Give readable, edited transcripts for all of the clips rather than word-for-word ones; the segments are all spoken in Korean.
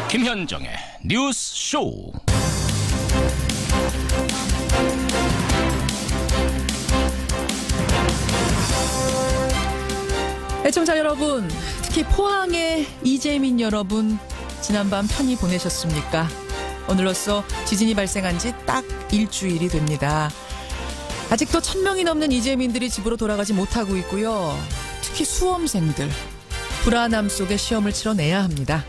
김현정의 뉴스 쇼. 애청자 여러분, 특히 포항의 이재민 여러분, 지난밤 편히 보내셨습니까? 오늘로써 지진이 발생한 지 딱 일주일이 됩니다. 아직도 1000명이 넘는 이재민들이 집으로 돌아가지 못하고 있고요. 특히 수험생들, 불안함 속에 시험을 치러내야 합니다.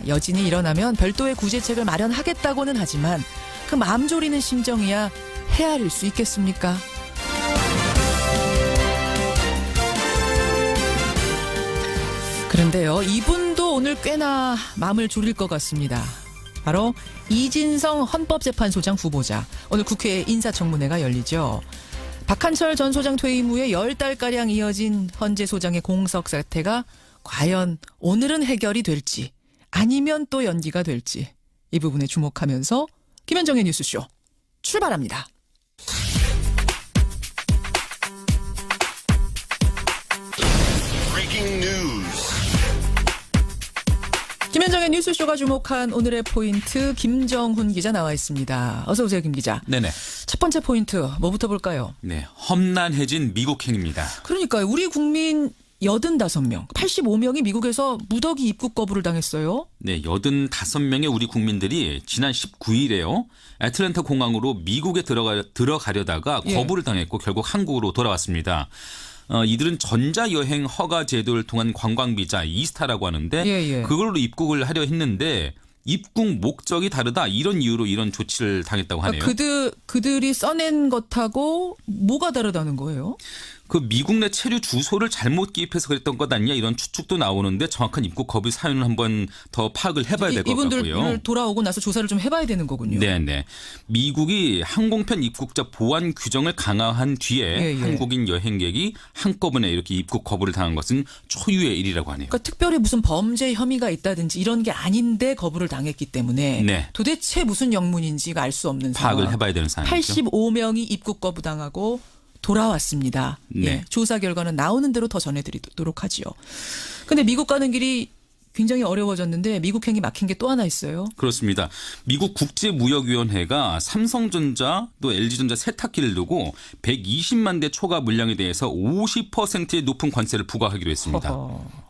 여진이 일어나면 별도의 구제책을 마련하겠다고는 하지만 그 마음 졸이는 심정이야 헤아릴 수 있겠습니까? 그런데요, 이분도 오늘 꽤나 마음을 졸일 것 같습니다. 바로 이진성 헌법재판소장 후보자. 오늘 국회 인사청문회가 열리죠. 박한철 전 소장 퇴임 후에 10달가량 이어진 헌재 소장의 공석 사태가 과연 오늘은 해결이 될지 아니면 또 연기가 될지 이 부분에 주목하면서 김현정의 뉴스쇼 출발합니다. 김현정의 뉴스쇼가 주목한 오늘의 포인트, 김정훈 기자 나와 있습니다. 어서 오세요, 김 기자. 네네. 첫 번째 포인트 뭐부터 볼까요? 네, 험난해진 미국행입니다. 그러니까요. 우리 국민 85명, 85명이 미국에서 무더기 입국 거부를 당했어요. 네, 85명의 우리 국민들이 지난 19일에요. 애틀랜타 공항으로 미국에 들어가려다가 거부를 당했고 결국 한국으로 돌아왔습니다. 이들은 전자여행 허가 제도를 통한 관광비자 이스타라고 하는데 그걸로 입국을 하려 했는데 입국 목적이 다르다 이런 이유로 이런 조치를 당했다고 하네요. 그들이 써낸 것하고 뭐가 다르다는 거예요? 그 미국 내 체류 주소를 잘못 기입해서 그랬던 것 아니냐 이런 추측도 나오는데 정확한 입국 거부 사유는 한번 더 파악을 해봐야 될 것 같고요. 이분들 돌아오고 나서 조사를 좀 해봐야 되는 거군요. 네네. 미국이 항공편 입국자 보안 규정을 강화한 뒤에 한국인 여행객이 한꺼번에 이렇게 입국 거부를 당한 것은 초유의 일이라고 하네요. 그러니까 특별히 무슨 범죄 혐의가 있다든지 이런 게 아닌데 거부를 당했기 때문에 도대체 무슨 영문인지가 알 수 없는 상황. 파악을 해봐야 되는 상황이죠. 85명이 입국 거부 당하고 돌아왔습니다. 네. 조사 결과는 나오는 대로 더 전해드리도록 하지요. 그런데 미국 가는 길이 굉장히 어려워졌는데 미국행이 막힌 게 또 하나 있어요. 그렇습니다. 미국 국제무역위원회가 삼성전자 또 LG전자 세탁기를 두고 120만 대 초과 물량에 대해서 50%의 높은 관세를 부과하기로 했습니다.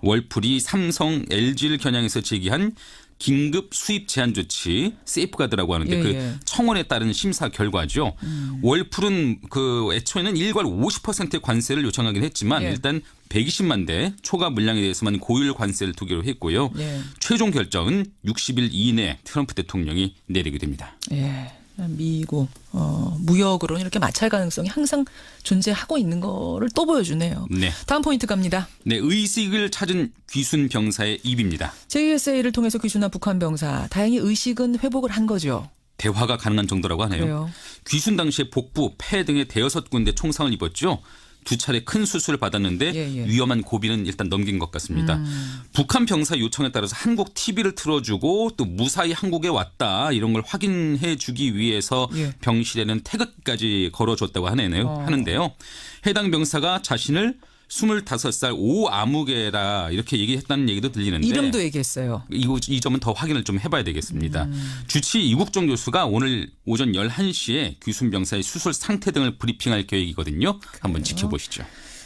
월풀이 삼성, LG를 겨냥해서 제기한 긴급 수입 제한 조치 세이프가드라고 하는데 그 청원에 따른 심사 결과죠. 월풀은 그 애초에는 일괄 50%의 관세를 요청하긴 했지만 일단 120만 대 초과 물량에 대해서만 고율 관세를 두기로 했고요. 최종 결정은 60일 이내 트럼프 대통령이 내리게 됩니다. 미국 무역으로는 이렇게 마찰 가능성이 항상 존재하고 있는 거를 또 보여주네요. 다음 포인트 갑니다. 네, 의식을 찾은 귀순 병사의 입입니다. JSA를 통해서 귀순한 북한 병사, 다행히 의식은 회복을 한 거죠. 대화가 가능한 정도라고 하네요. 그래요. 귀순 당시에 복부, 폐 등의 대여섯 군데 총상을 입었죠. 2차례 큰 수술을 받았는데 위험한 고비는 일단 넘긴 것 같습니다. 북한 병사 요청에 따라서 한국 TV를 틀어주고 또 무사히 한국에 왔다 이런 걸 확인해 주기 위해서 병실에는 태극기까지 걸어줬다고 하는데요. 해당 병사가 자신을 25살 오아무개라 이렇게 얘기했다는 얘기도 들리는데 이름도 얘기했어요. 이 점은 더 확인을 좀 해봐야 되겠습니다. 주치 이국종 교수가 오늘 오전 11시에 귀순 병사의 수술 상태 등을 브리핑할 계획이거든요. 한번 지켜보시죠.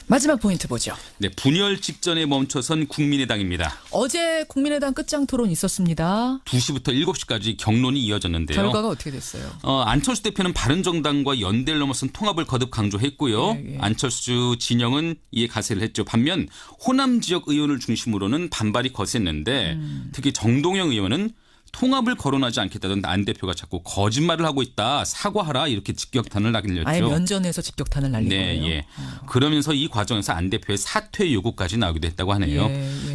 마지막 포인트 보죠. 네, 분열 직전에 멈춰선 국민의당입니다. 어제 국민의당 끝장 토론 있었습니다. 2시부터 7시까지 경론이 이어졌는데요. 결과가 어떻게 됐어요? 안철수 대표는 바른정당과 연대를 넘어선 통합을 거듭 강조했고요. 안철수 진영은 이에 가세를 했죠. 반면 호남 지역 의원을 중심으로는 반발이 거셌는데 특히 정동영 의원은 통합을 거론하지 않겠다던 안 대표가 자꾸 거짓말을 하고 있다. 사과하라. 이렇게 직격탄을 날렸죠. 아예 면전에서 직격탄을 날린 거예요. 그러면서 이 과정에서 안 대표의 사퇴 요구까지 나오기도 했다고 하네요.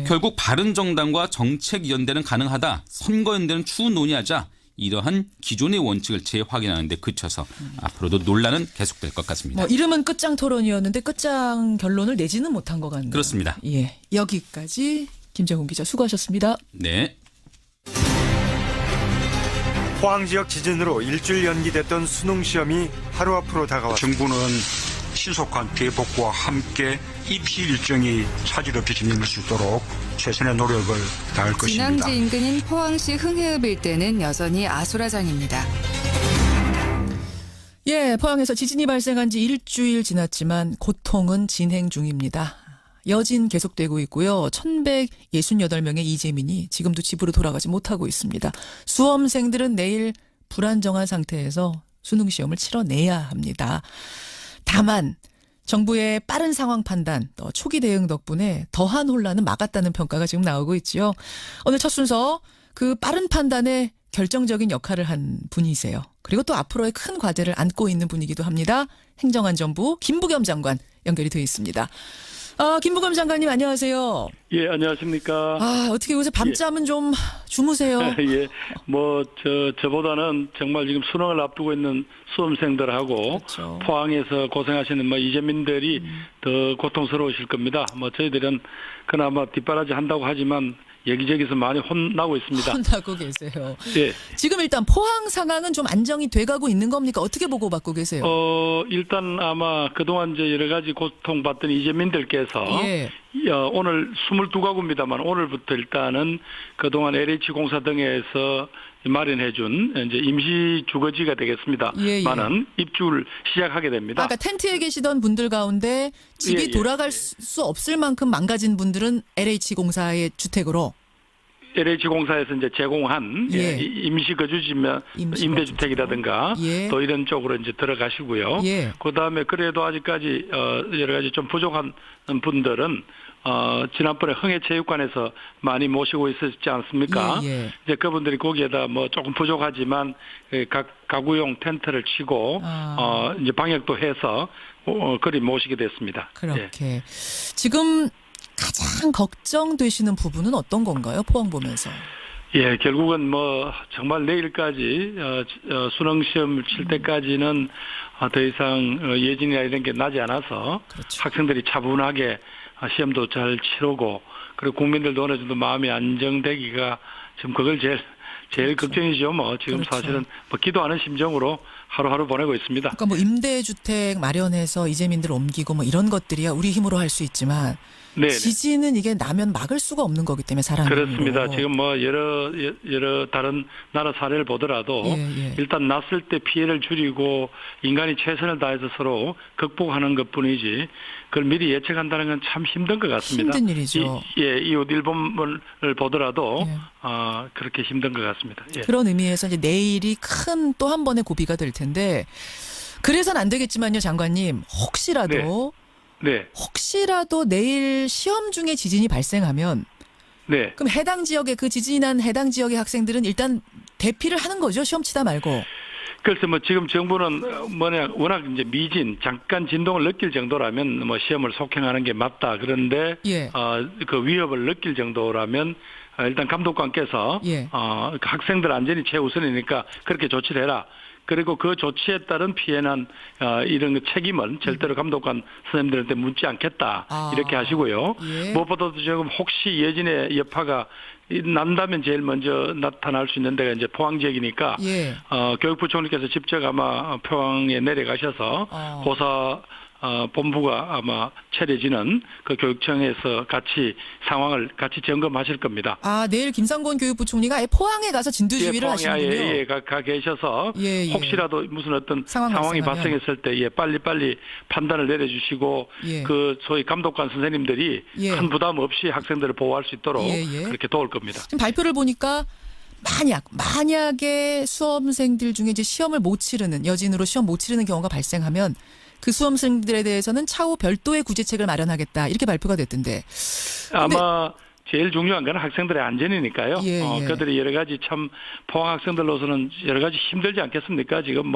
결국 바른정당과 정책연대는 가능하다. 선거연대는 추후 논의하자. 이러한 기존의 원칙을 재확인하는 데 그쳐서 앞으로도 논란은 계속될 것 같습니다. 이름은 끝장 토론이었는데 끝장 결론을 내지는 못한 것 같네요. 그렇습니다. 여기까지 김정훈 기자 수고하셨습니다. 네. 포항 지역 지진으로 일주일 연기됐던 수능 시험이 하루 앞으로 다가왔습니다. 정부는 신속한 대복구와 함께 입시 일정이 차질 없이 진행될 수 있도록 최선의 노력을 다할 것입니다. 진앙지 인근인 포항시 흥해읍 일대는 여전히 아수라장입니다. 예, 포항에서 지진이 발생한 지 일주일 지났지만 고통은 진행 중입니다. 여진 계속되고 있고요. 1168명의 이재민이 지금도 집으로 돌아가지 못하고 있습니다. 수험생들은 내일 불안정한 상태에서 수능시험을 치러내야 합니다. 다만 정부의 빠른 상황 판단, 또 초기 대응 덕분에 더한 혼란은 막았다는 평가가 지금 나오고 있죠. 오늘 첫 순서 그 빠른 판단에 결정적인 역할을 한 분이세요. 그리고 또 앞으로의 큰 과제를 안고 있는 분이기도 합니다. 행정안전부 김부겸 장관 연결이 되어 있습니다. 김부겸 장관님 안녕하세요. 예, 안녕하십니까. 어떻게 요새 밤잠은 좀 주무세요? 예, 저보다는 정말 지금 수능을 앞두고 있는 수험생들하고 그렇죠. 포항에서 고생하시는 이재민들이 더 고통스러우실 겁니다. 저희들은 그나마 뒷바라지 한다고 하지만 여기저기서 많이 혼나고 있습니다. 혼나고 계세요. 예. 지금 일단 포항 상황은 좀 안정이 돼가고 있는 겁니까? 어떻게 보고받고 계세요? 일단 아마 그동안 여러 가지 고통받던 이재민들께서 예. 오늘 22가구입니다만 오늘부터 일단은 그동안 LH공사 등에서 마련해준 이제 임시 주거지가 되겠습니다. 예. 많은 입주를 시작하게 됩니다. 아까 텐트에 계시던 분들 가운데 집이 예. 돌아갈 수 없을 만큼 망가진 분들은 LH공사의 주택으로 LH공사에서 이제 제공한 예. 임시 거주지면 임대주택이라든가 예. 또 이런 쪽으로 이제 들어가시고요. 예. 그다음에 그래도 아직까지 여러 가지 좀 부족한 분들은 지난번에 흥해체육관에서 많이 모시고 있었지 않습니까? 예. 이제 그분들이 거기에다 조금 부족하지만 각 가구용 텐트를 치고 이제 방역도 해서 그리 모시게 됐습니다. 그렇게 예. 지금 가장 걱정되시는 부분은 어떤 건가요? 포항 보면서. 예, 결국은 정말 내일까지 수능 시험을 칠 때까지는 더 이상 예진이나 이런 게 나지 않아서 그렇죠. 학생들이 차분하게 시험도 잘 치르고 그리고 국민들도 어느 정도 마음이 안정되기가 지금 그걸 제일 그렇죠. 걱정이죠. 지금 그렇죠. 사실은 기도하는 심정으로 하루하루 보내고 있습니다. 그러니까 임대주택 마련해서 이재민들 옮기고 이런 것들이야 우리 힘으로 할 수 있지만 네네. 지진은 이게 나면 막을 수가 없는 거기 때문에 사람 그렇습니다. 힘으로. 지금 여러 다른 나라 사례를 보더라도 예. 일단 났을 때 피해를 줄이고 인간이 최선을 다해서 서로 극복하는 것뿐이지 그걸 미리 예측한다는 건 참 힘든 것 같습니다. 힘든 일이죠. 이웃 일본을 보더라도 예. 그렇게 힘든 것 같습니다. 예. 그런 의미에서 이제 내일이 큰 또 한 번의 고비가 될 텐데 그래서는 안 되겠지만요, 장관님 혹시라도 내일 시험 중에 지진이 발생하면 네. 그럼 해당 지역의 그 지진이 난 해당 지역의 학생들은 일단 대피를 하는 거죠, 시험 치다 말고. 그래서 지금 정부는 워낙 이제 미진 잠깐 진동을 느낄 정도라면 시험을 속행하는 게 맞다. 그런데 예. 그 위협을 느낄 정도라면 일단 감독관께서 예. 학생들 안전이 최우선이니까 그렇게 조치를 해라. 그리고 그 조치에 따른 피해난 이런 책임은 절대로 감독관 선생님들한테 묻지 않겠다. 이렇게 하시고요. 예. 무엇보다도 지금 혹시 예진의 여파가 난다면 제일 먼저 나타날 수 있는 데가 이제 포항 지역이니까 예. 교육부총리께서 직접 아마 포항에 내려가셔서 고사 본부가 아마 차려지는 그 교육청에서 상황을 같이 점검하실 겁니다. 내일 김상곤 교육부총리가 아예 포항에 가서 진두지휘를 하시는군요. 예, 가 계셔서 예. 혹시라도 무슨 어떤 발생하면. 상황이 발생했을 때 빨리 판단을 내려주시고 예. 그 소위 감독관 선생님들이 예. 큰 부담 없이 학생들을 보호할 수 있도록 예. 그렇게 도울 겁니다. 지금 발표를 보니까 만약에 수험생들 중에 이제 시험을 못 치르는 여진으로 시험 못 치르는 경우가 발생하면 그 수험생들에 대해서는 차후 별도의 구제책을 마련하겠다 이렇게 발표가 됐던데. 아마 제일 중요한 건 학생들의 안전이니까요. 예. 그들이 여러 가지 참 포항 학생들로서는 여러 가지 힘들지 않겠습니까? 지금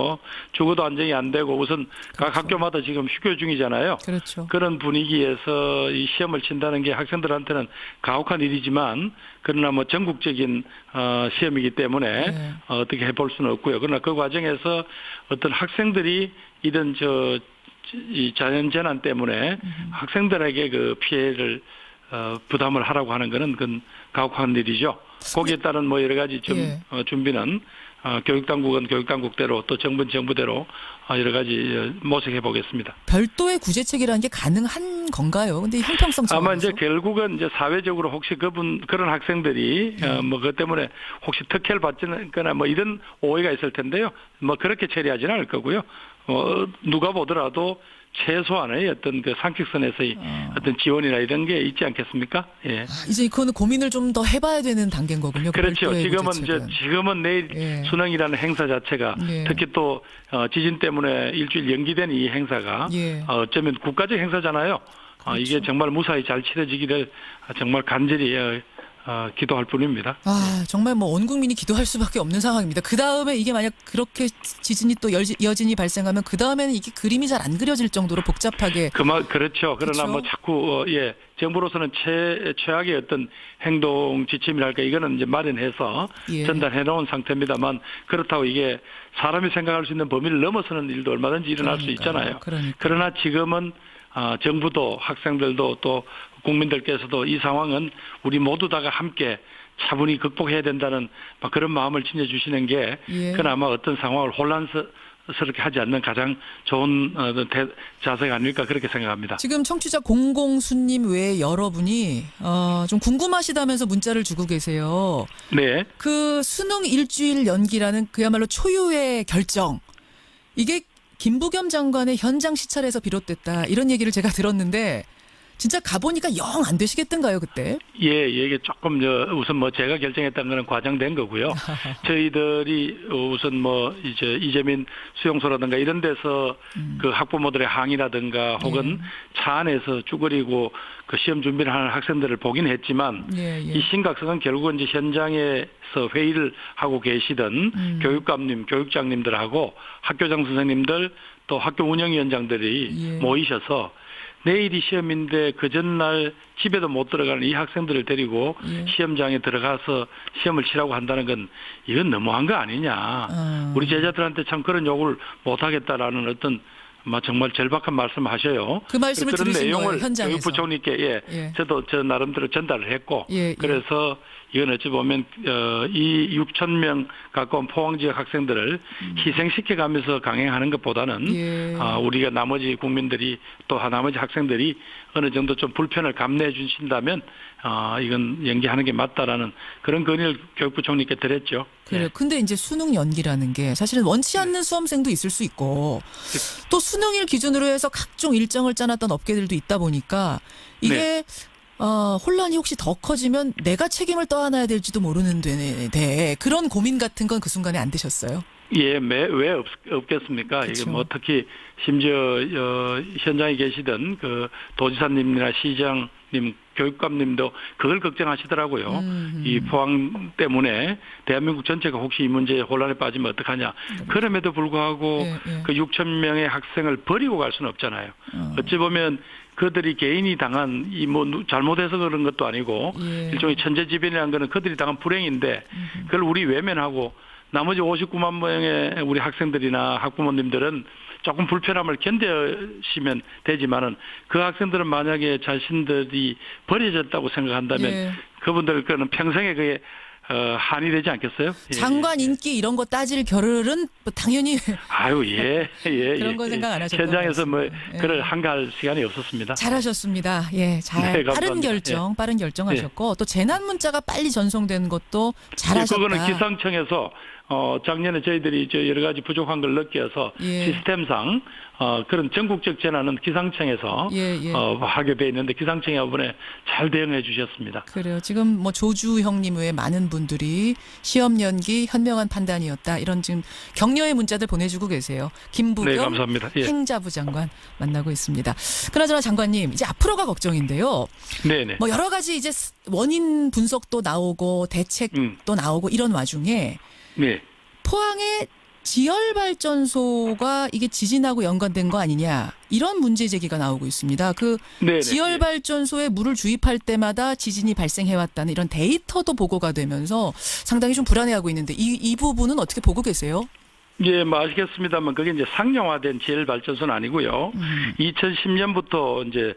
주거도 안정이 안 되고 우선 각 학교마다 지금 휴교 중이잖아요. 그렇죠. 그런 분위기에서 이 시험을 친다는 게 학생들한테는 가혹한 일이지만 그러나 전국적인 시험이기 때문에 어떻게 해볼 수는 없고요. 그러나 그 과정에서 어떤 학생들이 이런 이 자연재난 때문에 학생들에게 그 피해를 부담을 하라고 하는 것은 그건 가혹한 일이죠. 거기에 따른 뭐 여러 가지 준비는 교육당국은 교육당국대로 또 정부는 정부대로 여러 가지 모색해 보겠습니다. 별도의 구제책이라는 게 가능한 건가요? 근데 형평성 차원에서 아마 이제 결국은 이제 사회적으로 혹시 그런 학생들이 뭐 그것 때문에 혹시 특혜를 받거나 뭐 이런 오해가 있을 텐데요. 뭐 그렇게 처리하지는 않을 거고요. 누가 보더라도 최소한의 어떤 그 상식선에서의 어떤 지원이나 이런 게 있지 않겠습니까? 예. 이제 그거는 고민을 좀 더 해봐야 되는 단계인 거군요. 그렇죠. 지금은 내일 수능이라는 행사 자체가 특히 또 지진 때문에 일주일 연기된 이 행사가 어쩌면 국가적 행사잖아요. 그렇죠. 이게 정말 무사히 잘 치러지기를 정말 간절히 기도할 뿐입니다. 정말 뭐 온 국민이 기도할 수밖에 없는 상황입니다. 그 다음에 이게 만약 그렇게 지진이 또 여진이 발생하면 그 다음에는 이게 그림이 잘 안 그려질 정도로 복잡하게. 그렇죠. 그러나 뭐 자꾸 정부로서는 최악의 어떤 행동 지침이랄까 이거는 이제 마련해서 전달해 놓은 상태입니다만 그렇다고 이게 사람이 생각할 수 있는 범위를 넘어서는 일도 얼마든지 일어날 수 있잖아요. 그러나 지금은 정부도 학생들도 또 국민들께서도 이 상황은 우리 모두 다가 함께 차분히 극복해야 된다는 그런 마음을 지녀주시는 게 그나마 어떤 상황을 혼란스럽게 하지 않는 가장 좋은 자세가 아닐까 그렇게 생각합니다. 지금 청취자 공공수님 외에 여러분이 좀 궁금하시다면서 문자를 주고 계세요. 네. 그 수능 일주일 연기라는 그야말로 초유의 결정. 이게 김부겸 장관의 현장 시찰에서 비롯됐다. 이런 얘기를 제가 들었는데 진짜 가보니까 영 안 되시겠던가요, 그때? 이게 조금 우선 뭐 제가 결정했다는 거는 과장된 거고요. 저희들이 우선 뭐 이제 이재민 수용소라든가 이런 데서 그 학부모들의 항의라든가 혹은 차 안에서 쭈그리고 그 시험 준비를 하는 학생들을 보긴 했지만 이 심각성은 결국은 이제 현장에서 회의를 하고 계시던 교육감님, 교육장님들하고 학교장 선생님들 또 학교 운영위원장들이 모이셔서 내일이 시험인데 그 전날 집에도 못 들어가는 이 학생들을 데리고 시험장에 들어가서 시험을 치라고 한다는 건 이건 너무한 거 아니냐. 우리 제자들한테 참 그런 욕을 못하겠다라는 어떤 정말 절박한 말씀하셔요. 그 말씀을 그런 들으신 내용을 거예요, 현장에서. 교육부총리께 저도 저 나름대로 전달을 했고 그래서 이건 어찌 보면 이 6천 명 가까운 포항 지역 학생들을 희생시켜가면서 강행하는 것보다는 우리가 나머지 국민들이 또 나머지 학생들이 어느 정도 좀 불편을 감내해 주신다면 이건 연기하는 게 맞다라는 그런 건의를 교육부총리께 드렸죠. 그래요. 근데 이제 수능 연기라는 게 사실은 원치 않는 수험생도 있을 수 있고 또 수능일 기준으로 해서 각종 일정을 짜놨던 업계들도 있다 보니까 이게 혼란이 혹시 더 커지면 내가 책임을 떠안아야 될지도 모르는데 그런 고민 같은 건 그 순간에 안 드셨어요? 왜 없겠습니까? 그쵸. 이게 뭐 특히 심지어 현장에 계시던 그 도지사님이나 시장님, 교육감님도 그걸 걱정하시더라고요. 이 포항 때문에 대한민국 전체가 혹시 이 문제에 혼란에 빠지면 어떡하냐. 그럼에도 불구하고 그 6천 명의 학생을 버리고 갈 수는 없잖아요. 어찌 보면 그들이 개인이 당한 잘못해서 그런 것도 아니고 일종의 천재지변이라는 거는 그들이 당한 불행인데 그걸 우리 외면하고 나머지 59만 명의 우리 학생들이나 학부모님들은 조금 불편함을 견디시면 되지만은 그 학생들은 만약에 자신들이 버려졌다고 생각한다면 그분들 거는 평생에 그게 한이 되지 않겠어요? 장관 인기 이런 거 따질 겨를은 당연히 그런 거 생각 안 하셨던 현장에서 그걸 한가할 시간이 없었습니다. 잘하셨습니다. 빠른 결정하셨고 또 재난 문자가 빨리 전송되는 것도 잘하셨다. 그거는 기상청에서 작년에 저희들이 여러 가지 부족한 걸 느껴서 시스템상 그런 전국적 재난은 기상청에서 하게 돼 있는데 기상청이 이번에 잘 대응해 주셨습니다. 그래요. 지금 뭐 조주 형님 외에 많은 분들이 시험 연기 현명한 판단이었다. 이런 지금 격려의 문자들 보내주고 계세요. 김부겸 감사합니다. 행자부 장관 만나고 있습니다. 그나저나 장관님 이제 앞으로가 걱정인데요. 뭐 여러 가지 이제 원인 분석도 나오고 대책도 나오고 이런 와중에 포항의 지열발전소가 이게 지진하고 연관된 거 아니냐 이런 문제 제기가 나오고 있습니다. 그 지열발전소에 물을 주입할 때마다 지진이 발생해왔다는 이런 데이터도 보고가 되면서 상당히 좀 불안해하고 있는데 이 부분은 어떻게 보고 계세요? 아시겠습니다만 그게 이제 상용화된 지열발전소는 아니고요. 2010년부터 이제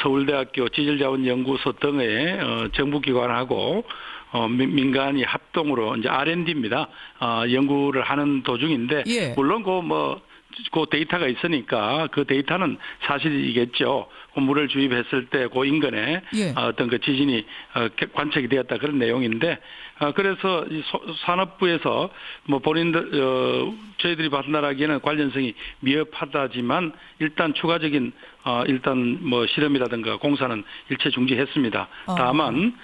서울대학교 지질자원연구소 등의 정부기관하고 민간이 합동으로 이제 R&D입니다. 연구를 하는 도중인데 예. 물론 그 데이터가 있으니까 그 데이터는 사실이겠죠. 그 물을 주입했을 때 그 인근에 예. 어떤 그 지진이 관측이 되었다 그런 내용인데 그래서 이 산업부에서 뭐 본인들 저희들이 판단하기에는 관련성이 미흡하다지만 일단 추가적인 일단 뭐 실험이라든가 공사는 일체 중지했습니다. 다만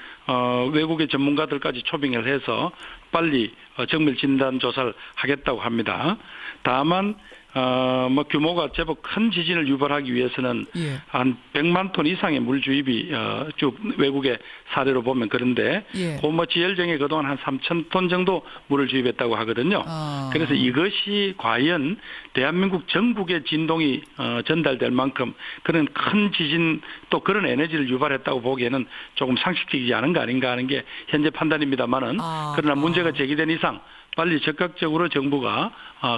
외국의 전문가들까지 초빙을 해서 빨리 정밀 진단 조사를 하겠다고 합니다. 다만 뭐 규모가 제법 큰 지진을 유발하기 위해서는 예. 한 100만 톤 이상의 물 주입이 쭉 외국의 사례로 보면 그런데 예. 뭐 지열정에 그동안 한 3천 톤 정도 물을 주입했다고 하거든요. 그래서 이것이 과연 대한민국 전국에 진동이 전달될 만큼 그런 큰 지진 또 그런 에너지를 유발했다고 보기에는 조금 상식적이지 않은 거 아닌가 하는 게 현재 판단입니다만은 그러나 문제가 제기된 이상 빨리 적극적으로 정부가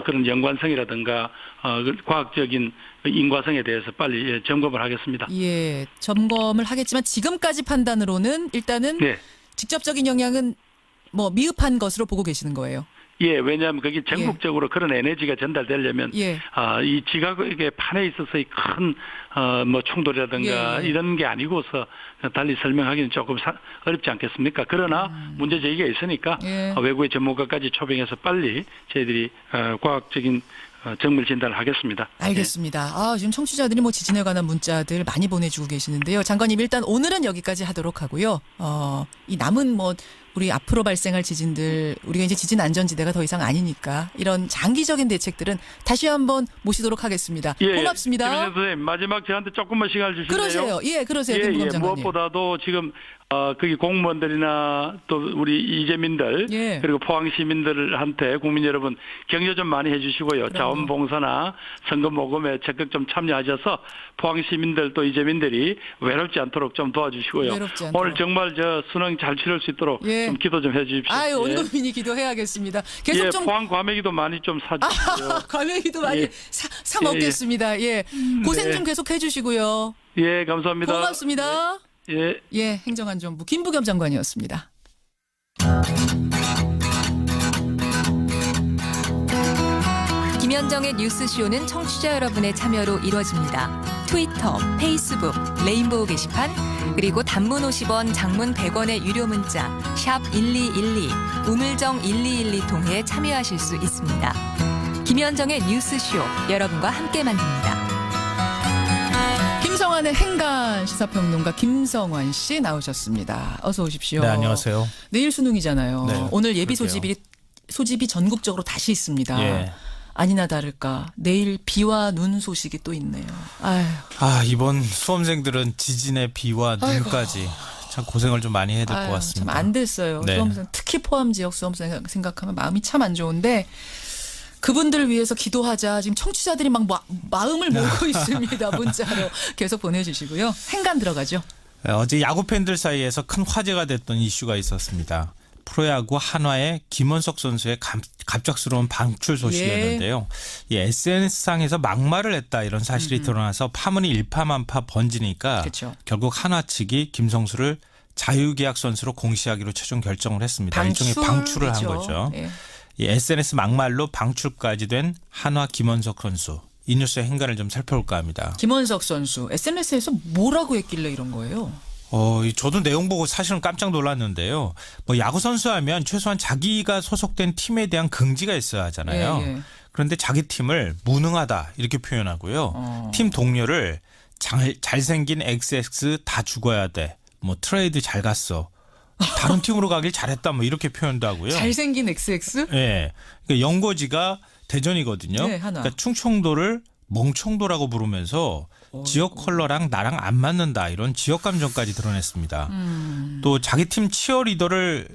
그런 연관성이라든가 과학적인 인과성에 대해서 빨리 점검을 하겠습니다. 예, 점검을 하겠지만 지금까지 판단으로는 일단은 네. 직접적인 영향은 뭐 미흡한 것으로 보고 계시는 거예요. 예, 왜냐하면 그게 전국적으로 그런 에너지가 전달되려면 예. 이 지각의 판에 있어서의 큰 뭐 충돌이라든가 예. 이런 게 아니고서 달리 설명하기는 조금 어렵지 않겠습니까? 그러나 문제 제기가 있으니까 예. 외국의 전문가까지 초빙해서 빨리 저희들이 과학적인 정밀 진단을 하겠습니다. 알겠습니다. 지금 청취자들이 뭐 지진에 관한 문자들 많이 보내주고 계시는데요. 장관님 일단 오늘은 여기까지 하도록 하고요. 이 남은 뭐 우리 앞으로 발생할 지진들 우리가 이제 지진 안전지대가 더 이상 아니니까 이런 장기적인 대책들은 다시 한번 모시도록 하겠습니다. 예, 고맙습니다. 김현재 선생님 마지막 저한테 조금만 시간을 주실래요? 그러세요. 예, 그러세요. 김부겸 장관님. 무엇보다도 지금 거기 공무원들이나 또 우리 이재민들 예. 그리고 포항 시민들한테 국민 여러분 격려 좀 많이 해주시고요. 자원봉사나 선거 모금에 적극 좀 참여하셔서 포항 시민들 또 이재민들이 외롭지 않도록 좀 도와주시고요. 외롭지 않도록. 오늘 정말 수능 잘 치를 수 있도록 예. 좀 기도 좀 해주십시오. 아유, 온 예. 국민이 기도해야겠습니다. 계속 예, 좀 포항 과메기도 많이 좀 사주시고요. 과메기도 많이 예. 사 먹겠습니다. 예. 고생 네. 좀 계속 해주시고요. 예, 감사합니다. 고맙습니다. 예. 예, 행정안전부 김부겸 장관이었습니다. 김현정의 뉴스쇼는 청취자 여러분의 참여로 이루어집니다. 트위터, 페이스북, 레인보우 게시판, 그리고 단문 50원, 장문 100원의 유료 문자 샵 1212, 우물정 1212 통해 참여하실 수 있습니다. 김현정의 뉴스쇼, 여러분과 함께 만듭니다. 김성환의 행간 시사평론가 김성환 씨 나오셨습니다. 어서 오십시오. 네, 안녕하세요. 내일 수능이잖아요. 네, 오늘 예비 그러게요. 소집이 전국적으로 다시 있습니다. 예. 아니나 다를까 내일 비와 눈 소식이 또 있네요. 아휴. 이번 수험생들은 지진에 비와 눈까지 참 고생을 좀 많이 해야 될 것 같습니다. 참 안 됐어요. 네. 수험생 특히 포함 지역 수험생 생각하면 마음이 참 안 좋은데 그분들을 위해서 기도하자. 지금 청취자들이 막 마음을 모으고 있습니다. 문자로 계속 보내주시고요. 행간 들어가죠. 어제 야구 팬들 사이에서 큰 화제가 됐던 이슈가 있었습니다. 프로야구 한화의 김원석 선수의 갑작스러운 방출 소식이었는데요. 이 SNS상에서 막말을 했다 이런 사실이 드러나서 파문이 일파만파 번지니까 그쵸. 결국 한화 측이 김성수를 자유계약 선수로 공시하기로 최종 결정을 했습니다. 일종의 방출을 한 거죠. 예. 이 SNS 막말로 방출까지 된 한화 김원석 선수. 이 뉴스의 행간을 좀 살펴볼까 합니다. 김원석 선수 SNS에서 뭐라고 했길래 이런 거예요? 저도 내용 보고 사실은 깜짝 놀랐는데요. 뭐 야구 선수 하면 최소한 자기가 소속된 팀에 대한 긍지가 있어야 하잖아요. 예. 그런데 자기 팀을 무능하다 이렇게 표현하고요. 팀 동료를 잘생긴 XX 다 죽어야 돼. 뭐 트레이드 잘 갔어. 다른 팀으로 가길 잘했다. 뭐 이렇게 표현도 하고요. 잘생긴 XX? 네. 그러니까 연고지가 대전이거든요. 네, 하나. 그러니까 충청도를 멍청도라고 부르면서 지역 컬러랑 나랑 안 맞는다 이런 지역 감정까지 드러냈습니다. 또 자기 팀 치어리더를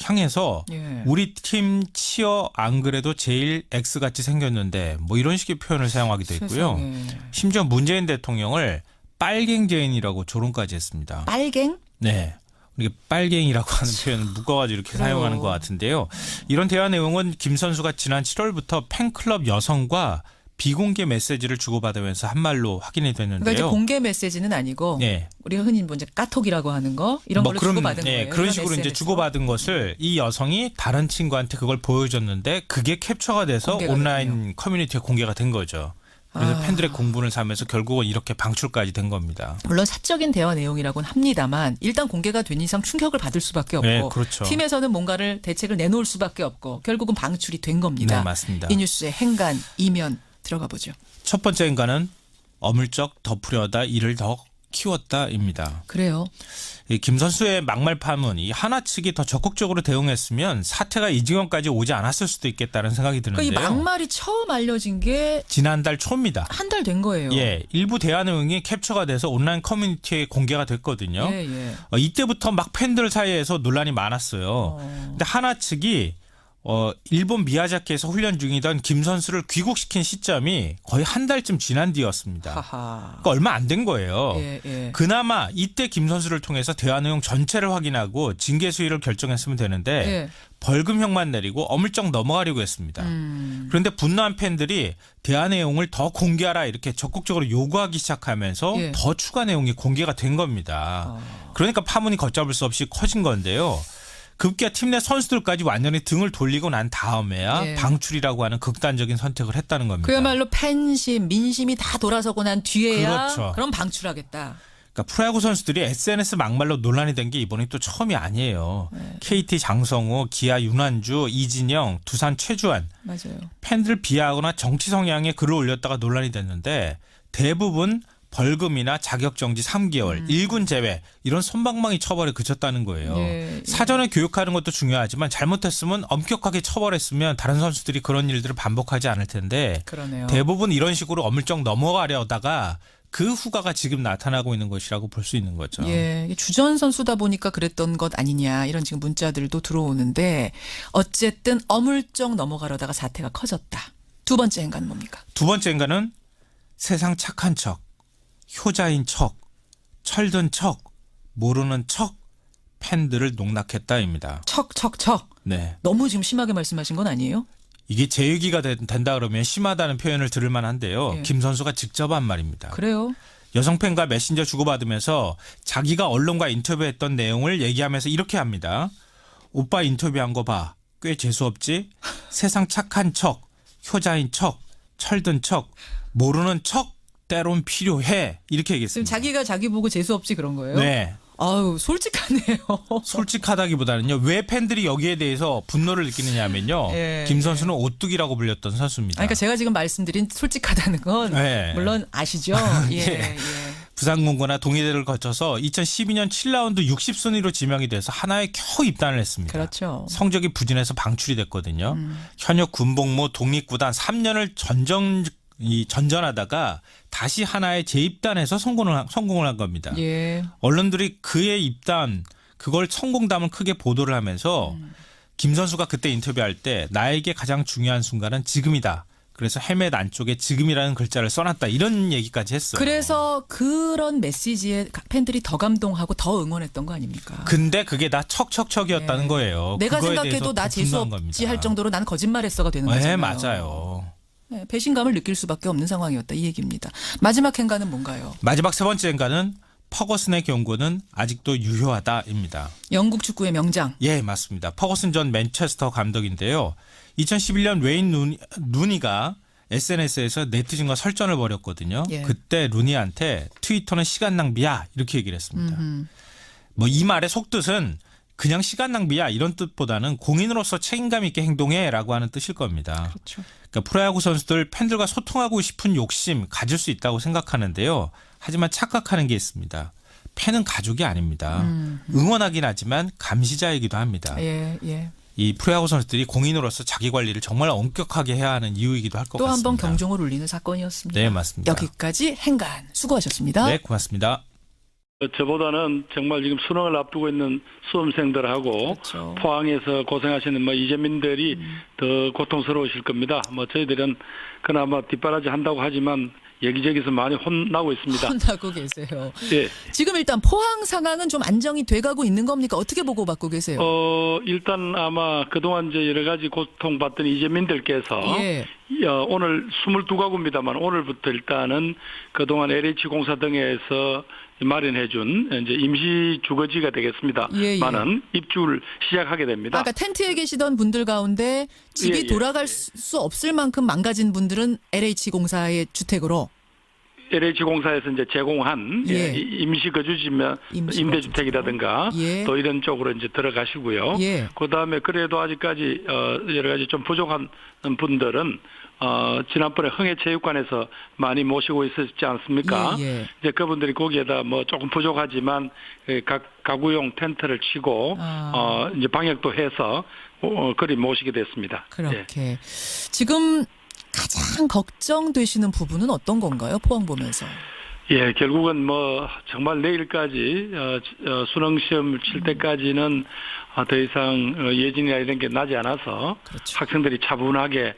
향해서 예. 우리 팀 치어 안 그래도 제일 X같이 생겼는데 뭐 이런 식의 표현을 사용하기도 했고요. 세상에. 심지어 문재인 대통령을 빨갱제인이라고 조롱까지 했습니다. 빨갱? 네. 이게 빨갱이라고 하는 표현을 묶어가지고 이렇게 그래요. 사용하는 것 같은데요. 이런 대화 내용은 김 선수가 지난 7월부터 팬클럽 여성과 비공개 메시지를 주고받으면서 한 말로 확인이 됐는데요. 그러니까 이제 공개 메시지는 아니고 네. 우리가 흔히 이제 까톡이라고 하는 거 이런 걸로 주고받은 거예요. 그런 식으로 이제 주고받은 것을 이 여성이 다른 친구한테 그걸 보여줬는데 그게 캡처가 돼서 온라인 되네요. 커뮤니티에 공개가 된 거죠. 그래서 팬들의 공분을 사면서 결국은 이렇게 방출까지 된 겁니다. 물론 사적인 대화 내용이라고는 합니다만 일단 공개가 된 이상 충격을 받을 수밖에 없고 네, 그렇죠. 팀에서는 뭔가를 대책을 내놓을 수밖에 없고 결국은 방출이 된 겁니다. 네, 맞습니다. 이 뉴스의 행간, 이면 들어가 보죠. 첫 번째 행간은 어물쩍 덮으려다 이를 더 키웠다입니다. 그래요. 김 선수의 막말 파문, 이 하나 측이 더 적극적으로 대응했으면 사태가 이 지경까지 오지 않았을 수도 있겠다는 생각이 드는데요. 그러니까 이 막말이 처음 알려진 게 지난달 초입니다. 한 달 된 거예요. 예, 일부 대화 내용이 캡처가 돼서 온라인 커뮤니티에 공개가 됐거든요. 예, 예. 이때부터 막 팬들 사이에서 논란이 많았어요. 근데 하나 측이 일본 미야자키에서 훈련 중이던 김 선수를 귀국시킨 시점이 거의 한 달쯤 지난 뒤였습니다. 그러니까 얼마 안 된 거예요. 예, 예. 그나마 이때 김 선수를 통해서 대화 내용 전체를 확인하고 징계 수위를 결정했으면 되는데 예. 벌금형만 내리고 어물쩍 넘어가려고 했습니다. 그런데 분노한 팬들이 대화 내용을 더 공개하라 이렇게 적극적으로 요구하기 시작하면서 예. 더 추가 내용이 공개가 된 겁니다. 그러니까 파문이 걷잡을 수 없이 커진 건데요. 급기야 팀 내 선수들까지 완전히 등을 돌리고 난 다음에야 예. 방출이라고 하는 극단적인 선택을 했다는 겁니다. 그야말로 팬심, 민심이 다 돌아서고 난 뒤에야 그렇죠. 그럼 방출하겠다. 그러니까 프로야구 선수들이 SNS 막말로 논란이 된 게 이번이 또 처음이 아니에요. 네. KT 장성호, 기아 윤환주, 이진영, 두산 최주환. 맞아요. 팬들을 비하하거나 정치 성향의 글을 올렸다가 논란이 됐는데 대부분 벌금이나 자격정지 3개월, 1군 제외 이런 솜방망이 처벌에 그쳤다는 거예요. 예, 예. 사전에 교육하는 것도 중요하지만 잘못했으면 엄격하게 처벌했으면 다른 선수들이 그런 일들을 반복하지 않을 텐데 그러네요. 대부분 이런 식으로 어물쩍 넘어가려다가 그 후가가 지금 나타나고 있는 것이라고 볼 수 있는 거죠. 예, 주전 선수다 보니까 그랬던 것 아니냐 이런 지금 문자들도 들어오는데 어쨌든 어물쩍 넘어가려다가 사태가 커졌다. 두 번째 행간은 뭡니까? 두 번째 행간은 세상 착한 척, 효자인 척, 철든 척, 모르는 척, 팬들을 농락했다입니다. 척. 네. 너무 지금 심하게 말씀하신 건 아니에요? 이게 제 얘기가 된다 그러면 심하다는 표현을 들을 만한데요. 예. 김 선수가 직접 한 말입니다. 그래요? 여성 팬과 메신저 주고받으면서 자기가 언론과 인터뷰했던 내용을 얘기하면서 이렇게 합니다. 오빠 인터뷰한 거 봐. 꽤 재수없지? 세상 착한 척, 효자인 척, 철든 척, 모르는 척, 때론 필요해. 이렇게 지금 얘기했습니다. 자기가 자기 보고 재수 없지 그런 거예요? 네. 아유 솔직하네요. 솔직하다기보다는요. 왜 팬들이 여기에 대해서 분노를 느끼느냐 하면요. 예, 김 선수는 오뚜기라고 불렸던 선수입니다. 그러니까 제가 지금 말씀드린 솔직하다는 건 네. 물론 아시죠? 예, 예. 부산공고나 동의대를 거쳐서 2012년 7라운드 60순위로 지명이 돼서 하나에 겨우 입단을 했습니다. 그렇죠. 성적이 부진해서 방출이 됐거든요. 현역 군복무 독립구단 3년을 전전하다가 다시 하나에 재입단해서 성공을 한 겁니다. 예. 언론들이 그의 입단 그걸 성공담을 크게 보도를 하면서 김 선수가 그때 인터뷰할 때 나에게 가장 중요한 순간은 지금이다. 그래서 헬멧 안쪽에 지금이라는 글자를 써놨다. 이런 얘기까지 했어요. 그래서 그런 메시지에 팬들이 더 감동하고 더 응원했던 거 아닙니까? 근데 그게 다 척척척이었다는 네. 거예요. 내가 그거에 생각해도 대해서 나 더 재수 분노한 없지 겁니다. 할 정도로 나는 거짓말했어가 되는 네, 거잖아요. 맞아요. 네, 배신감을 느낄 수밖에 없는 상황이었다 이 얘기입니다. 마지막 행간은 뭔가요? 마지막 세 번째 행간은 퍼거슨의 경고는 아직도 유효하다입니다. 영국 축구의 명장. 예, 맞습니다. 퍼거슨 전 맨체스터 감독인데요. 2011년 웨인 루니가 SNS에서 네티즌과 설전을 벌였거든요. 예. 그때 루니한테 트위터는 시간 낭비야 이렇게 얘기를 했습니다. 뭐 이 말의 속뜻은 그냥 시간 낭비야 이런 뜻보다는 공인으로서 책임감 있게 행동해라고 하는 뜻일 겁니다. 그렇죠. 그러니까 프로야구 선수들 팬들과 소통하고 싶은 욕심 가질 수 있다고 생각하는데요. 하지만 착각하는 게 있습니다. 팬은 가족이 아닙니다. 응원하긴 하지만 감시자이기도 합니다. 예, 예. 이 프로야구 선수들이 공인으로서 자기 관리를 정말 엄격하게 해야 하는 이유이기도 할 것 또 같습니다. 한 번 경종을 울리는 사건이었습니다. 네, 맞습니다. 여기까지 행간 수고하셨습니다. 네, 고맙습니다. 저보다는 정말 지금 수능을 앞두고 있는 수험생들하고 그렇죠. 포항에서 고생하시는 이재민들이 더 고통스러우실 겁니다. 저희들은 그나마 뒷바라지 한다고 하지만 여기저기서 많이 혼나고 있습니다. 혼나고 계세요. 예. 지금 일단 포항 상황은 좀 안정이 돼가고 있는 겁니까? 어떻게 보고받고 계세요? 일단 아마 그동안 이제 여러 가지 고통받던 이재민들께서 예. 오늘 22가구입니다만 오늘부터 일단은 그동안 LH공사 등에서 마련해준 이제 임시 주거지가 되겠습니다. 예, 예. 많은 입주를 시작하게 됩니다. 아까 텐트에 계시던 분들 가운데 집이 예, 예. 돌아갈 수 없을 만큼 망가진 분들은 LH공사의 주택으로 LH공사에서 이제 제공한 예. 임시 거주지면 임대주택이라든가 예. 또 이런 쪽으로 이제 들어가시고요. 예. 그다음에 그래도 아직까지 여러 가지 좀 부족한 분들은 지난번에 흥해체육관에서 많이 모시고 있었지 않습니까? 예, 예. 이제 그분들이 거기에다 뭐 조금 부족하지만 각 가구용 텐트를 치고 이제 방역도 해서 그리 모시게 됐습니다. 그렇게 지금 가장 걱정되시는 부분은 어떤 건가요? 포항 보면서. 예, 결국은 뭐 정말 내일까지 수능 시험을 칠 때까지는 더 이상 예진이나 이런 게 나지 않아서 그렇죠. 학생들이 차분하게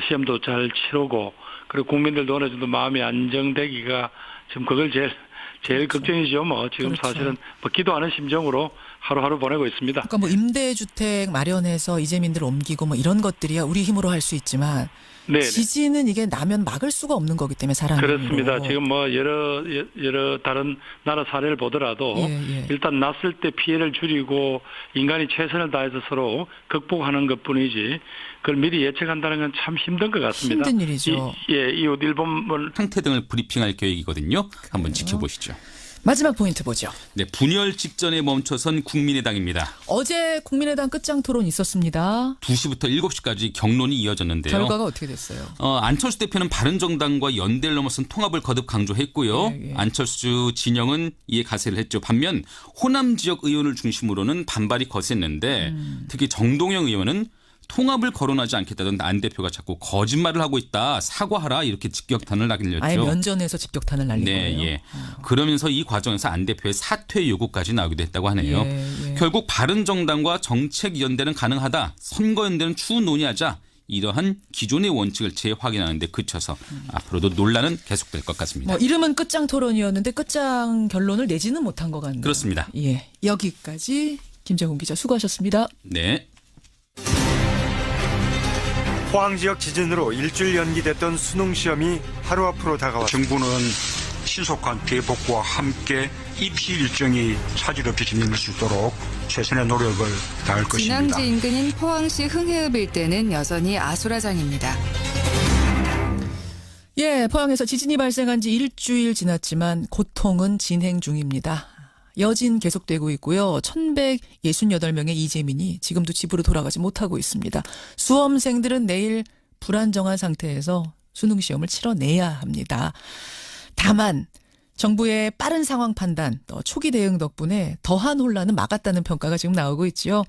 시험도 잘 치르고 그리고 국민들도 어느 정도 마음이 안정되기가 지금 그걸 제일 그렇죠. 걱정이죠. 뭐 지금 그렇죠. 사실은 뭐 기도하는 심정으로 하루하루 보내고 있습니다. 그러니까 뭐 임대주택 마련해서 이재민들 옮기고 뭐 이런 것들이야 우리 힘으로 할 수 있지만 네. 지진은 이게 나면 막을 수가 없는 거기 때문에 사람 그렇습니다. 힘으로. 지금 뭐 여러 다른 나라 사례를 보더라도 예. 일단 났을 때 피해를 줄이고 인간이 최선을 다해서 서로 극복하는 것뿐이지 그걸 미리 예측한다는 건 참 힘든 것 같습니다. 힘든 일이죠. 이웃 일본을 상태 등을 브리핑할 계획이거든요. 한번 지켜보시죠. 마지막 포인트 보죠. 네, 분열 직전에 멈춰선 국민의당입니다. 어제 국민의당 끝장 토론 있었습니다. 2시부터 7시까지 경론이 이어졌는데요. 결과가 어떻게 됐어요? 안철수 대표는 바른정당과 연대를 넘어선 통합을 거듭 강조했고요. 예. 안철수 진영은 이에 가세를 했죠. 반면 호남 지역 의원을 중심으로는 반발이 거셌는데 특히 정동영 의원은 통합을 거론하지 않겠다던 안 대표가 자꾸 거짓말을 하고 있다. 사과하라. 이렇게 직격탄을 날렸죠. 아예 면전에서 직격탄을 날린 네, 거예요. 예. 그러면서 이 과정에서 안 대표의 사퇴 요구까지 나오기도 했다고 하네요. 예. 결국 바른정당과 정책연대는 가능하다. 선거연대는 추후 논의하자. 이러한 기존의 원칙을 재확인하는 데 그쳐서 앞으로도 논란은 계속될 것 같습니다. 뭐 이름은 끝장 토론이었는데 끝장 결론을 내지는 못한 것 같네요. 그렇습니다. 예, 여기까지 김재훈 기자 수고하셨습니다. 네. 포항 지역 지진으로 일주일 연기됐던 수능 시험이 하루 앞으로 다가왔습니다. 정부는 신속한 대복구와 함께 입시 일정이 차질 없이 진행될 수 있도록 최선의 노력을 다할 것입니다. 진앙지 인근인 포항시 흥해읍 일대는 여전히 아수라장입니다. 예, 포항에서 지진이 발생한 지 일주일 지났지만 고통은 진행 중입니다. 여진 계속되고 있고요. 1168명의 이재민이 지금도 집으로 돌아가지 못하고 있습니다. 수험생들은 내일 불안정한 상태에서 수능 시험을 치러내야 합니다. 다만 정부의 빠른 상황 판단, 또 초기 대응 덕분에 더한 혼란은 막았다는 평가가 지금 나오고 있죠.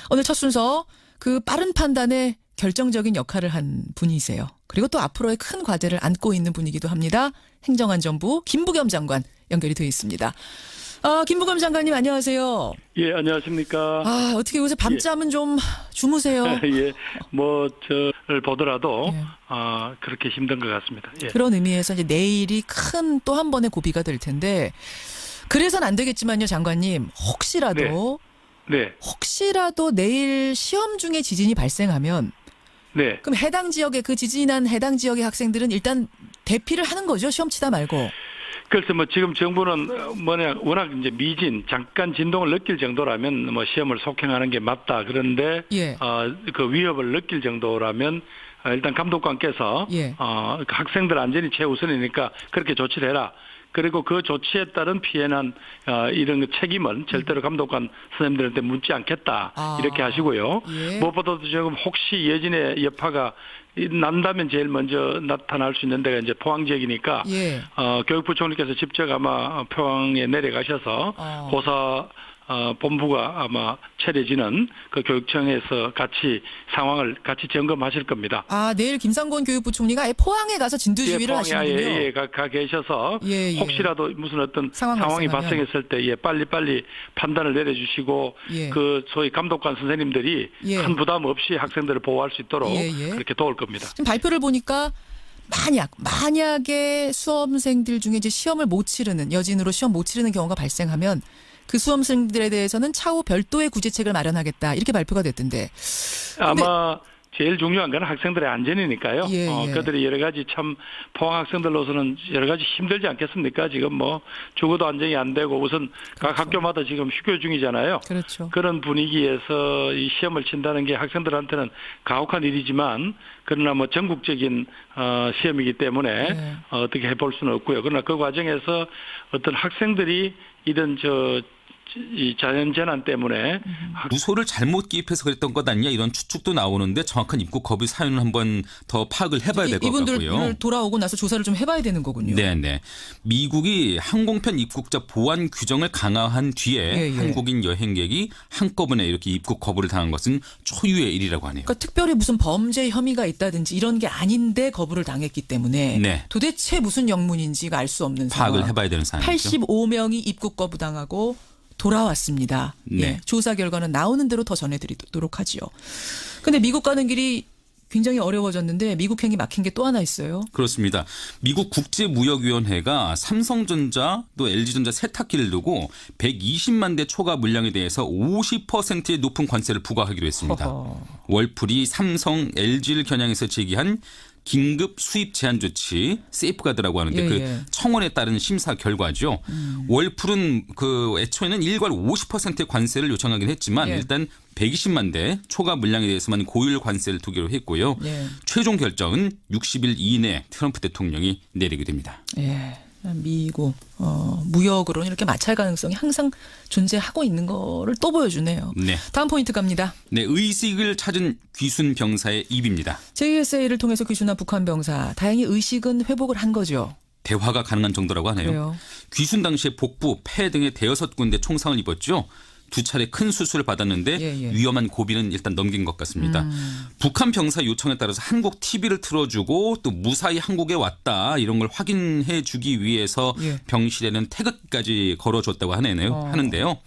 오늘 첫 순서 그 빠른 판단에 결정적인 역할을 한 분이세요. 그리고 또 앞으로의 큰 과제를 안고 있는 분이기도 합니다. 행정안전부 김부겸 장관 연결이 되어 있습니다. 김부겸 장관님 안녕하세요. 예, 안녕하십니까. 어떻게 요새 밤잠은 좀 주무세요? 예, 뭐 저를 보더라도 예. 그렇게 힘든 것 같습니다. 예. 그런 의미에서 이제 내일이 큰 또 한 번의 고비가 될 텐데 그래서는 안 되겠지만요, 장관님 혹시라도 내일 시험 중에 지진이 발생하면 그럼 해당 지역의 그 지진이 난 해당 지역의 학생들은 일단 대피를 하는 거죠, 시험 치다 말고. 그래서 뭐 지금 정부는 워낙 이제 미진 잠깐 진동을 느낄 정도라면 뭐 시험을 속행하는 게 맞다. 그런데 예. 그 위협을 느낄 정도라면 일단 감독관께서 예. 그 학생들 안전이 최우선이니까 그렇게 조치를 해라. 그리고 그 조치에 따른 피해는 이런 책임은 절대로 감독관 선생님들한테 묻지 않겠다. 이렇게 하시고요. 예. 무엇보다도 지금 혹시 예진의 여파가 난다면 제일 먼저 나타날 수 있는 데가 이제 포항 지역이니까 예. 교육부 총리께서 직접 아마 포항에 내려가셔서 고사 본부가 아마 차려지는 그 교육청에서 같이 상황을 같이 점검하실 겁니다. 내일 김상곤 교육부 총리가 아예 포항에 가서 진두지휘를 하시는군요. 예, 가 계셔서 예. 혹시라도 무슨 어떤 발생하면. 상황이 발생했을 때 빨리 판단을 내려주시고 예. 그 소위 감독관 선생님들이 예. 큰 부담 없이 학생들을 보호할 수 있도록 예. 그렇게 도울 겁니다. 지금 발표를 보니까 만약에 수험생들 중에 이제 시험을 못 치르는 여진으로 시험 못 치르는 경우가 발생하면 그 수험생들에 대해서는 차후 별도의 구제책을 마련하겠다 이렇게 발표가 됐던데. 아마 제일 중요한 건 학생들의 안전이니까요. 예. 그들이 여러 가지 참 포항 학생들로서는 여러 가지 힘들지 않겠습니까? 지금 뭐 주거도 안정이 안 되고 우선 각 학교마다 지금 휴교 중이잖아요. 그렇죠. 그런 분위기에서 이 시험을 친다는 게 학생들한테는 가혹한 일이지만 그러나 뭐 전국적인 시험이기 때문에 어떻게 해볼 수는 없고요. 그러나 그 과정에서 어떤 학생들이 이런 이 자연재난 때문에 무소를 잘못 기입해서 그랬던 것 아니냐 이런 추측도 나오는데 정확한 입국 거부 사유는 한번 더 파악을 해봐야 될 것 같고요. 이분들 돌아오고 나서 조사를 좀 해봐야 되는 거군요. 네네. 미국이 항공편 입국자 보안 규정을 강화한 뒤에 한국인 여행객이 한꺼번에 이렇게 입국 거부를 당한 것은 초유의 일이라고 하네요. 그러니까 특별히 무슨 범죄 혐의가 있다든지 이런 게 아닌데 거부를 당했기 때문에 도대체 무슨 영문인지가 알 수 없는 상황. 파악을 해봐야 되는 상황이죠. 85명이 입국 거부 당하고 돌아왔습니다. 네. 조사 결과는 나오는 대로 더 전해드리도록 하지요. 근데 미국 가는 길이 굉장히 어려워졌는데 미국행이 막힌 게 또 하나 있어요. 그렇습니다. 미국 국제무역위원회가 삼성전자 또 LG전자 세탁기를 두고 120만 대 초과 물량에 대해서 50%의 높은 관세를 부과하기로 했습니다. 월풀이 삼성, LG를 겨냥해서 제기한 긴급 수입 제한 조치 세이프가드라고 하는데 그 청원에 따른 심사 결과죠. 월풀은 그 애초에는 일괄 50%의 관세를 요청하긴 했지만 일단 120만 대 초과 물량에 대해서만 고율 관세를 두기로 했고요. 최종 결정은 60일 이내 트럼프 대통령이 내리게 됩니다. 미국 무역으로는 이렇게 마찰 가능성이 항상 존재하고 있는 거를 또 보여주네요. 다음 포인트 갑니다. 의식을 찾은 귀순 병사의 입입니다. JSA를 통해서 귀순한 북한 병사 다행히 의식은 회복을 한 거죠. 대화가 가능한 정도라고 하네요. 그래요. 귀순 당시에 복부, 폐 등의 대여섯 군데 총상을 입었죠. 두 차례 큰 수술을 받았는데 위험한 고비는 일단 넘긴 것 같습니다. 북한 병사 요청에 따라서 한국 TV를 틀어주고 또 무사히 한국에 왔다 이런 걸 확인해 주기 위해서 병실에는 태극기까지 걸어줬다고 하는데요.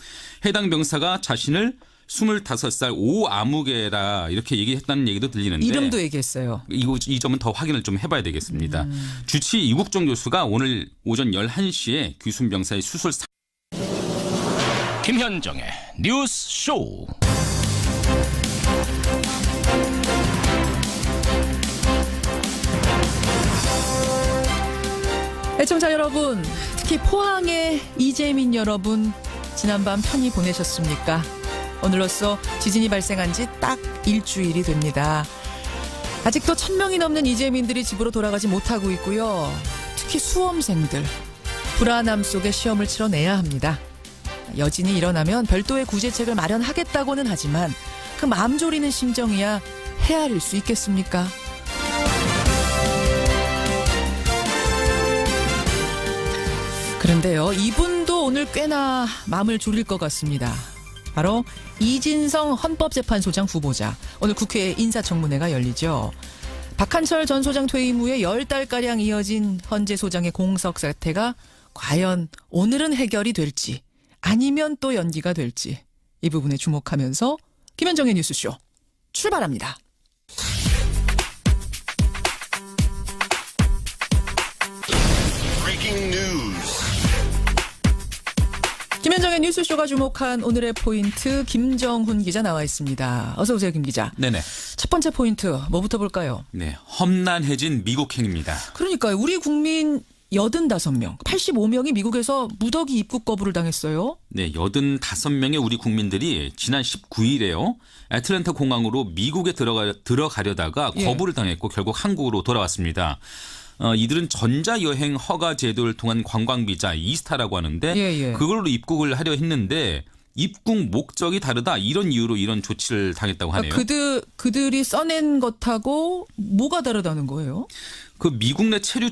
해당 병사가 자신을 25살 오아무개라 이렇게 얘기했다는 얘기도 들리는데 이름도 얘기했어요. 이 점은 더 확인을 좀 해봐야 되겠습니다. 주치 이국종 교수가 오늘 오전 11시에 귀순 병사의 수술 김현정의 뉴스 쇼. 애청자 여러분, 특히 포항의 이재민 여러분 지난밤 편히 보내셨습니까? 오늘로써 지진이 발생한 지 딱 일주일이 됩니다. 아직도 1000명이 넘는 이재민들이 집으로 돌아가지 못하고 있고요. 특히 수험생들 불안함 속에 시험을 치러내야 합니다. 여진이 일어나면 별도의 구제책을 마련하겠다고는 하지만 그 마음 졸이는 심정이야 헤아릴 수 있겠습니까? 그런데요, 이분도 오늘 꽤나 마음을 졸일 것 같습니다. 바로 이진성 헌법재판소장 후보자. 오늘 국회 인사청문회가 열리죠. 박한철 전 소장 퇴임 후에 10달가량 이어진 헌재 소장의 공석 사태가 과연 오늘은 해결이 될지 아니면 또 연기가 될지 이 부분에 주목하면서 김현정의 뉴스쇼 출발합니다. 김현정의 뉴스쇼가 주목한 오늘의 포인트 김정훈 기자 나와 있습니다. 어서 오세요, 김 기자. 네네. 첫 번째 포인트 뭐부터 볼까요? 험난해진 미국행입니다. 그러니까요. 우리 국민 85명, 85명이 미국에서 무더기 입국 거부를 당했어요. 85명의 우리 국민들이 지난 19일에요. 애틀랜타 공항으로 미국에 들어가려다가 거부를 당했고 결국 한국으로 돌아왔습니다. 이들은 전자여행 허가 제도를 통한 관광비자 이스타라고 하는데 그걸로 입국을 하려 했는데 입국 목적이 다르다 이런 이유로 이런 조치를 당했다고 하네요. 그들이 써낸 것하고 뭐가 다르다는 거예요? 그 미국 내 체류